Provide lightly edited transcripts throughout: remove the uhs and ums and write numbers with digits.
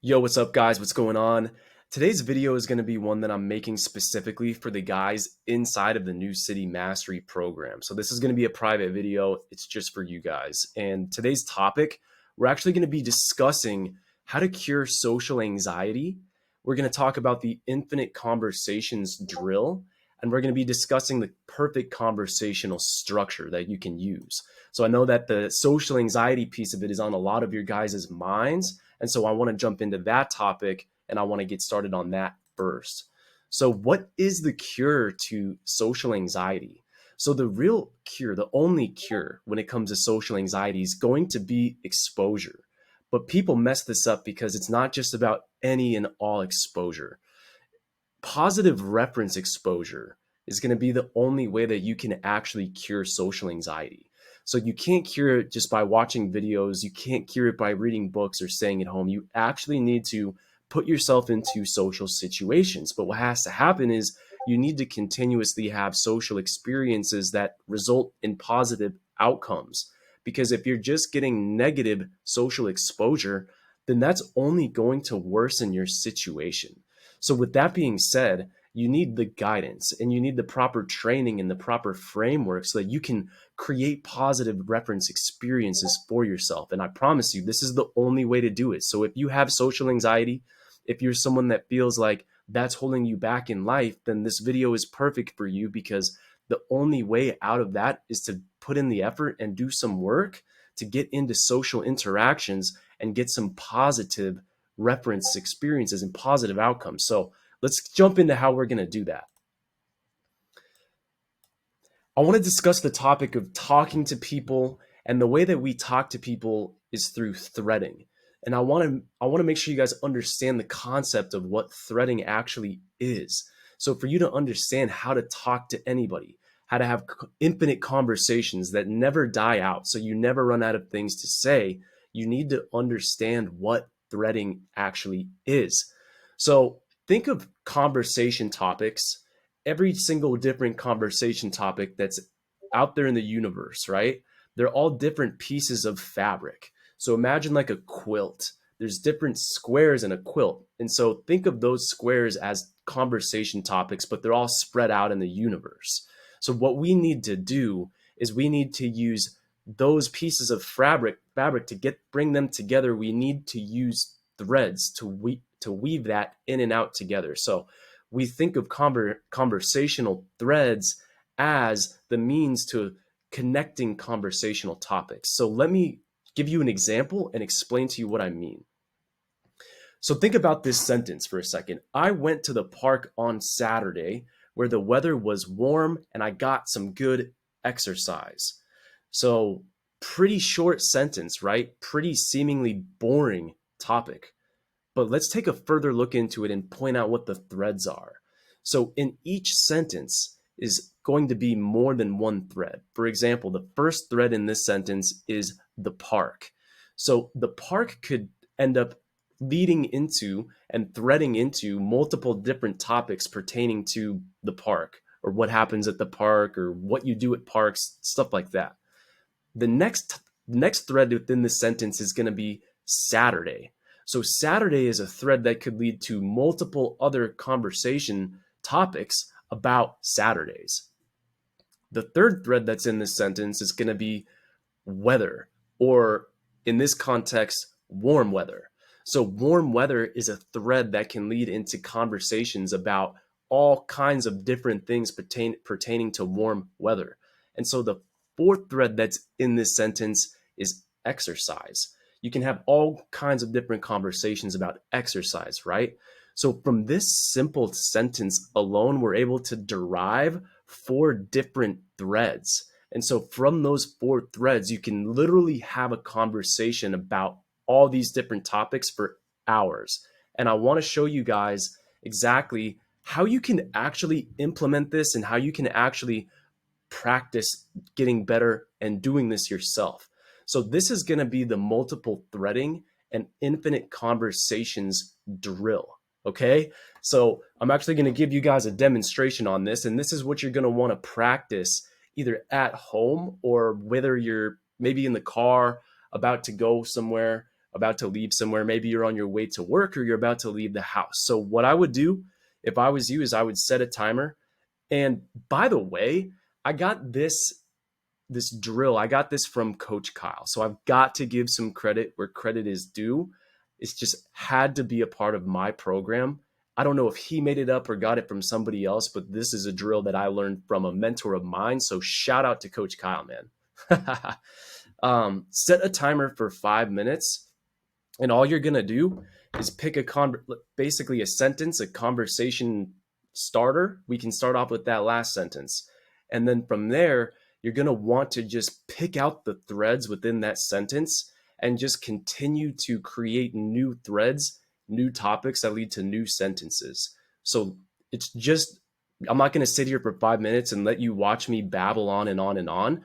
Yo, what's up, guys? What's going on? Today's video is going to be one that I'm making specifically for the guys inside of the New City Mastery program. So this is going to be a private video. It's just for you guys. And today's topic, we're actually going to be discussing how to cure social anxiety. We're going to talk about the infinite conversations drill, and we're going to be discussing the perfect conversational structure that you can use. So I know that the social anxiety piece of it is on a lot of your guys' minds. And so I want to jump into that topic and I want to get started on that first. So, what is the cure to social anxiety? So, the real cure, the only cure when it comes to social anxiety is going to be exposure. But people mess this up because it's not just about any and all exposure. Positive reference exposure is going to be the only way that you can actually cure social anxiety. So you can't cure it just by watching videos. You can't cure it by reading books or staying at home. You actually need to put yourself into social situations. But what has to happen is you need to continuously have social experiences that result in positive outcomes. Because if you're just getting negative social exposure, then that's only going to worsen your situation. So with that being said, you need the guidance and you need the proper training and the proper framework so that you can create positive reference experiences for yourself. And I promise you, this is the only way to do it. So if you have social anxiety, if you're someone that feels like that's holding you back in life, then this video is perfect for you, because the only way out of that is to put in the effort and do some work to get into social interactions and get some positive reference experiences and positive outcomes. So let's jump into how we're going to do that. I want to discuss the topic of talking to people, and the way that we talk to people is through threading. And I want to make sure you guys understand the concept of what threading actually is. So for you to understand how to talk to anybody, how to have infinite conversations that never die out, so you never run out of things to say, you need to understand what threading actually is. So think of conversation topics, every single different conversation topic that's out there in the universe, right? They're all different pieces of fabric. So imagine like a quilt. There's different squares in a quilt. And so think of those squares as conversation topics, but they're all spread out in the universe. So what we need to do is we need to use those pieces of fabric to bring them together. We need to use threads to weave that in and out together. So we think of conversational threads as the means to connecting conversational topics. So let me give you an example and explain to you what I mean. So think about this sentence for a second. I went to the park on Saturday where the weather was warm and I got some good exercise. So pretty short sentence, right? Pretty seemingly boring topic. But let's take a further look into it and point out what the threads are. So in each sentence is going to be more than one thread. For example, the first thread in this sentence is the park. So the park could end up leading into and threading into multiple different topics pertaining to the park, or what happens at the park, or what you do at parks, stuff like that. The next thread within the sentence is going to be Saturday. So Saturday is a thread that could lead to multiple other conversation topics about Saturdays. The third thread that's in this sentence is going to be weather, or in this context, warm weather. So warm weather is a thread that can lead into conversations about all kinds of different things pertaining to warm weather. And so the fourth thread that's in this sentence is exercise. You can have all kinds of different conversations about exercise, right? So from this simple sentence alone, we're able to derive 4 different threads. And so from those 4 threads, you can literally have a conversation about all these different topics for hours. And I want to show you guys exactly how you can actually implement this and how you can actually practice getting better and doing this yourself. So this is going to be the multiple threading and infinite conversations drill. Okay, so I'm actually going to give you guys a demonstration on this, and this is what you're going to want to practice either at home or whether you're maybe in the car about to go somewhere. about to leave somewhere. Maybe you're on your way to work or you're about to leave the house. So what I would do if I was you is I would set a timer. And by the way, I got this drill. I got this from Coach Kyle. So I've got to give some credit where credit is due. It's just had to be a part of my program. I don't know if he made it up or got it from somebody else, but this is a drill that I learned from a mentor of mine. So shout out to Coach Kyle, man. Set a timer for 5 minutes, and all you're gonna do is pick basically a sentence, a conversation starter. We can start off with that last sentence, and then from there, you're gonna want to just pick out the threads within that sentence and just continue to create new threads, new topics that lead to new sentences. So it's just, I'm not gonna sit here for 5 minutes and let you watch me babble on and on and on,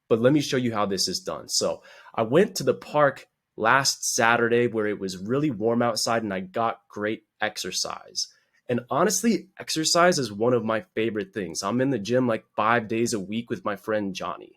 but let me show you how this is done. So I went to the park last Saturday where it was really warm outside and I got great exercise. And honestly, exercise is one of my favorite things. I'm in the gym like 5 days a week with my friend Johnny.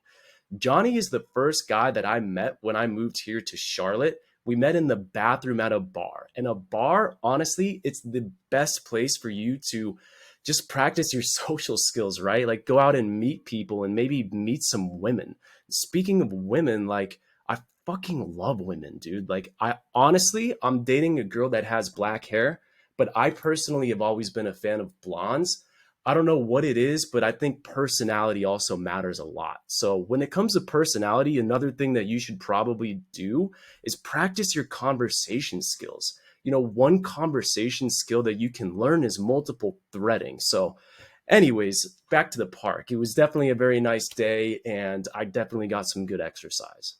Johnny is the first guy that I met when I moved here to Charlotte. We met in the bathroom at a bar. And a bar, honestly, it's the best place for you to just practice your social skills, right? Like go out and meet people and maybe meet some women. Speaking of women, like I fucking love women, dude. Like I honestly, I'm dating a girl that has black hair, but I personally have always been a fan of blondes. I don't know what it is, but I think personality also matters a lot. So when it comes to personality, another thing that you should probably do is practice your conversation skills. You know, one conversation skill that you can learn is multiple threading. So anyways, back to the park. It was definitely a very nice day and I definitely got some good exercise.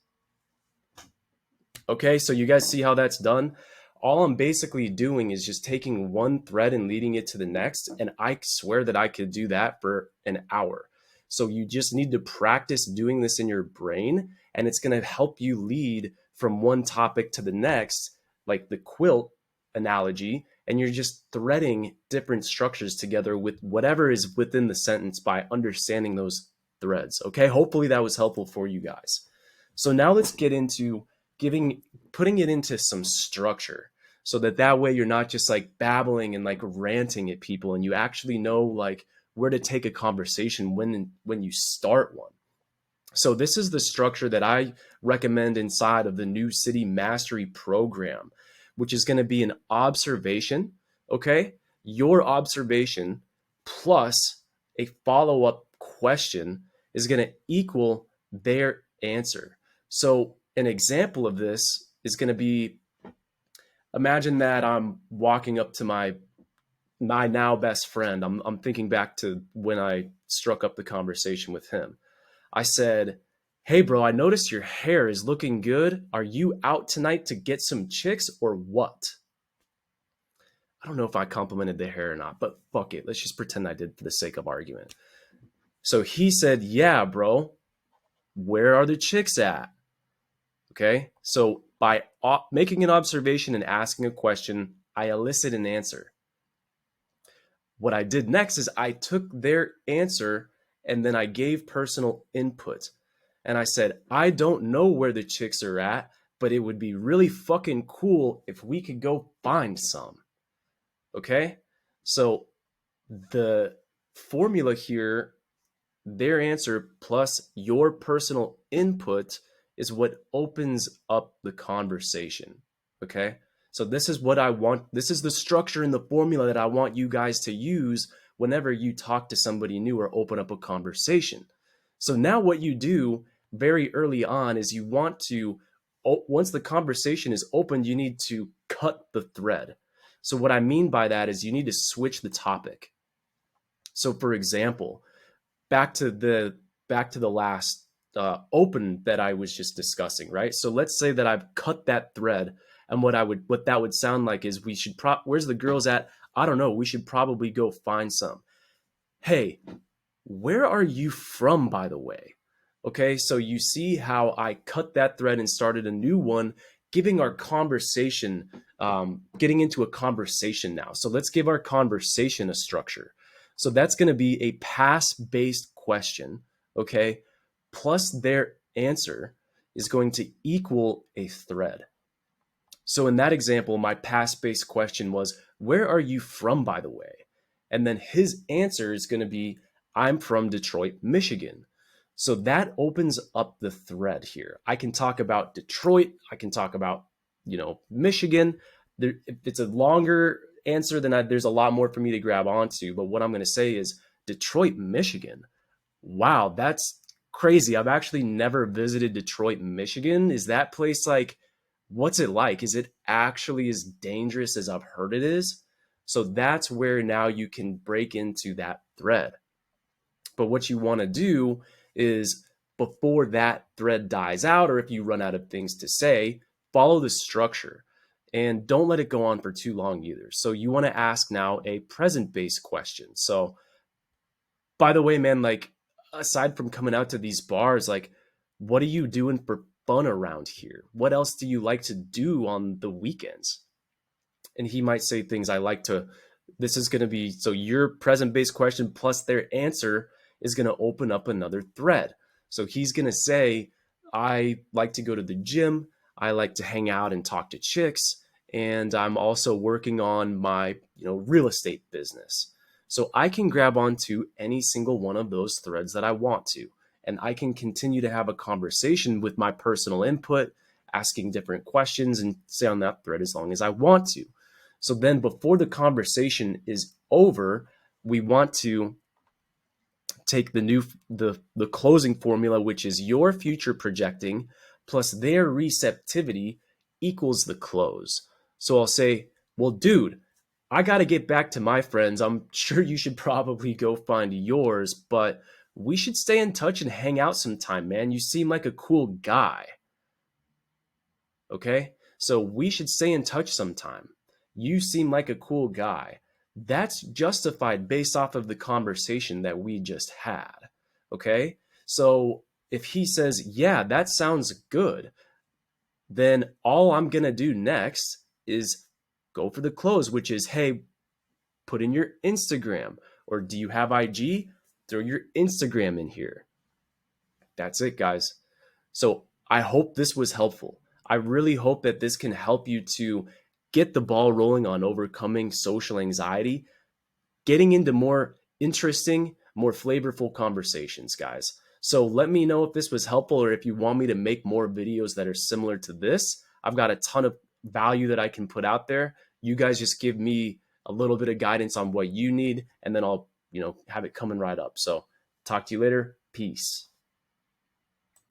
Okay, so you guys see how that's done? All I'm basically doing is just taking one thread and leading it to the next. And I swear that I could do that for an hour. So you just need to practice doing this in your brain, and it's going to help you lead from one topic to the next, like the quilt analogy. And you're just threading different structures together with whatever is within the sentence by understanding those threads. Okay, hopefully that was helpful for you guys. So now let's get into putting it into some structure so that way you're not just like babbling and like ranting at people, and you actually know like where to take a conversation when you start one. So this is the structure that I recommend inside of the New City Mastery program, which is going to be an observation, okay? Your observation plus a follow-up question is going to equal their answer. So an example of this is going to be, imagine that I'm walking up to my now best friend. I'm thinking back to when I struck up the conversation with him. I said, "Hey bro, I noticed your hair is looking good. Are you out tonight to get some chicks or what?" I don't know if I complimented the hair or not, but fuck it. Let's just pretend I did for the sake of argument. So he said, "Yeah, bro. Where are the chicks at?" Okay, so by making an observation and asking a question, I elicit an answer. What I did next is I took their answer and then I gave personal input. And I said, "I don't know where the chicks are at, but it would be really fucking cool if we could go find some." Okay, so the formula here, their answer plus your personal input, is what opens up the conversation. Okay. So this is what I want. This is the structure and the formula that I want you guys to use whenever you talk to somebody new or open up a conversation. So now what you do very early on is you want to, once the conversation is opened, you need to cut the thread. So what I mean by that is you need to switch the topic. So for example, back to the last open that I was just discussing, right? So let's say that I've cut that thread, and what that would sound like is where's the girls at? I don't know. We should probably go find some. Hey, where are you from, by the way? Okay, so you see how I cut that thread and started a new one, giving our conversation, getting into a conversation now. So let's give our conversation a structure. So that's going to be a pass-based question, okay, plus their answer is going to equal a thread. So in that example, my past based question was, where are you from, by the way? And then his answer is going to be, I'm from Detroit, Michigan. So that opens up the thread here. I can talk about Detroit. I can talk about, Michigan. If it's a longer answer, then there's a lot more for me to grab onto. But what I'm going to say is Detroit, Michigan. Wow, that's crazy. I've actually never visited Detroit, Michigan. Is that place like, what's it like? Is it actually as dangerous as I've heard it is? So that's where now you can break into that thread. But what you want to do is before that thread dies out, or if you run out of things to say, follow the structure and don't let it go on for too long either. So you want to ask now a present based question. So, by the way, man, like aside from coming out to these bars, like what are you doing for fun around here? What else do you like to do on the weekends? And he might say things I like to, this is going to be, so your present based question plus their answer is going to open up another thread. So he's going to say, I like to go to the gym. I like to hang out and talk to chicks. And I'm also working on my, real estate business. So I can grab onto any single one of those threads that I want to. And I can continue to have a conversation with my personal input, asking different questions and stay on that thread as long as I want to. So then before the conversation is over, we want to take the closing formula, which is your future projecting plus their receptivity equals the close. So I'll say, well, dude, I got to get back to my friends. I'm sure you should probably go find yours, but we should stay in touch and hang out sometime, man. You seem like a cool guy. Okay? So we should stay in touch sometime. You seem like a cool guy. That's justified based off of the conversation that we just had. Okay? So if he says, yeah, that sounds good, then all I'm going to do next is go for the close, which is, hey, put in your Instagram. Or do you have IG? Throw your Instagram in here. That's it, guys. So I hope this was helpful. I really hope that this can help you to get the ball rolling on overcoming social anxiety, getting into more interesting, more flavorful conversations, guys. So let me know if this was helpful or if you want me to make more videos that are similar to this. I've got a ton of value that I can put out there. You guys just give me a little bit of guidance on what you need, and then I'll, have it coming right up. So talk to you later. Peace.